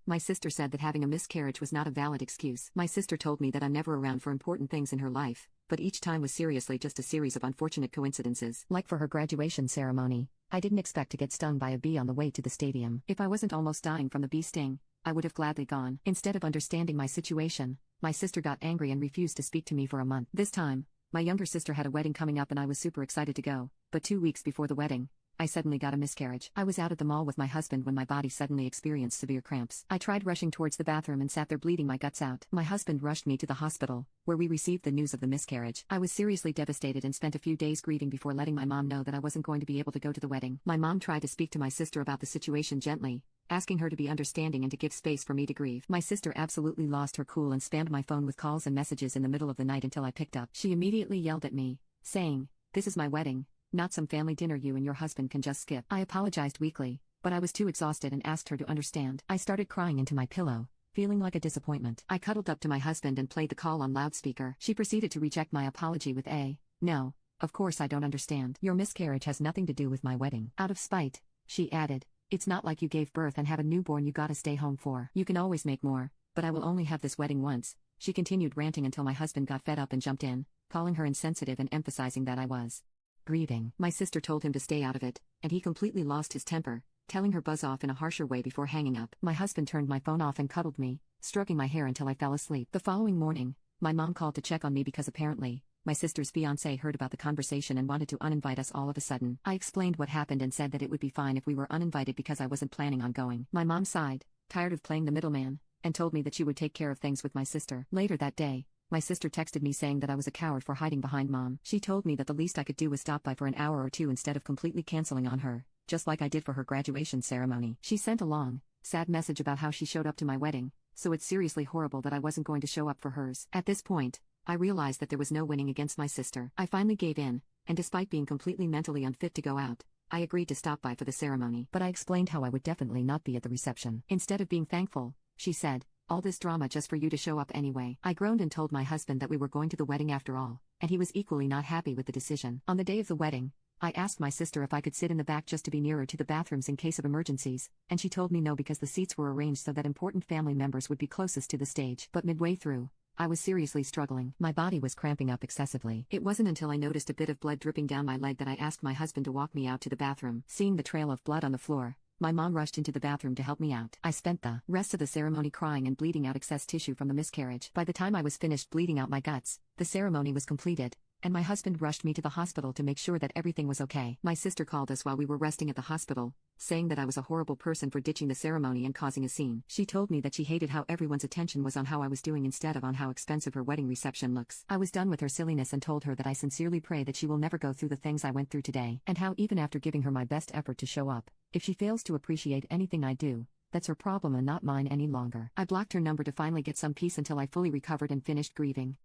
My sister said that having a miscarriage was not a valid excuse. My sister told me that I'm never around for important things in her life, but each time was seriously just a series of unfortunate coincidences. Like for her graduation ceremony, I didn't expect to get stung by a bee on the way to the stadium. If I wasn't almost dying from the bee sting, I would have gladly gone. Instead of understanding my situation, my sister got angry and refused to speak to me for a month. This time, my younger sister had a wedding coming up and I was super excited to go, but 2 weeks before the wedding, I suddenly got a miscarriage. I was out at the mall with my husband when my body suddenly experienced severe cramps. I tried rushing towards the bathroom and sat there bleeding my guts out. My husband rushed me to the hospital, where we received the news of the miscarriage. I was seriously devastated and spent a few days grieving before letting my mom know that I wasn't going to be able to go to the wedding. My mom tried to speak to my sister about the situation gently, asking her to be understanding and to give space for me to grieve. My sister absolutely lost her cool and spammed my phone with calls and messages in the middle of the night until I picked up. She immediately yelled at me, saying, "This is my wedding, not some family dinner you and your husband can just skip." I apologized weakly, but I was too exhausted and asked her to understand. I started crying into my pillow, feeling like a disappointment. I cuddled up to my husband and played the call on loudspeaker. She proceeded to reject my apology with "No, of course I don't understand. Your miscarriage has nothing to do with my wedding." Out of spite, she added, "It's not like you gave birth and have a newborn you gotta stay home for. You can always make more, but I will only have this wedding once." She continued ranting until my husband got fed up and jumped in, calling her insensitive and emphasizing that I was grieving. My sister told him to stay out of it, and he completely lost his temper, telling her buzz off in a harsher way before hanging up. My husband turned my phone off and cuddled me, stroking my hair until I fell asleep. The following morning, my mom called to check on me because apparently, my sister's fiancé heard about the conversation and wanted to uninvite us all of a sudden. I explained what happened and said that it would be fine if we were uninvited because I wasn't planning on going. My mom sighed, tired of playing the middleman, and told me that she would take care of things with my sister. Later that day, my sister texted me saying that I was a coward for hiding behind mom. She told me that the least I could do was stop by for an hour or two instead of completely canceling on her, just like I did for her graduation ceremony. She sent a long, sad message about how she showed up to my wedding, so it's seriously horrible that I wasn't going to show up for hers. At this point, I realized that there was no winning against my sister. I finally gave in, and despite being completely mentally unfit to go out, I agreed to stop by for the ceremony. But I explained how I would definitely not be at the reception. Instead of being thankful, she said, "All this drama just for you to show up anyway." I groaned and told my husband that we were going to the wedding after all, and he was equally not happy with the decision. On the day of the wedding, I asked my sister if I could sit in the back just to be nearer to the bathrooms in case of emergencies, and she told me no because the seats were arranged so that important family members would be closest to the stage. But midway through, I was seriously struggling. My body was cramping up excessively. It wasn't until I noticed a bit of blood dripping down my leg that I asked my husband to walk me out to the bathroom. Seeing the trail of blood on the floor, my mom rushed into the bathroom to help me out. I spent the rest of the ceremony crying and bleeding out excess tissue from the miscarriage. By the time I was finished bleeding out my guts, the ceremony was completed, and my husband rushed me to the hospital to make sure that everything was okay. My sister called us while we were resting at the hospital, saying that I was a horrible person for ditching the ceremony and causing a scene. She told me that she hated how everyone's attention was on how I was doing instead of on how expensive her wedding reception looks. I was done with her silliness and told her that I sincerely pray that she will never go through the things I went through today, and how even after giving her my best effort to show up, if she fails to appreciate anything I do, that's her problem and not mine any longer. I blocked her number to finally get some peace until I fully recovered and finished grieving.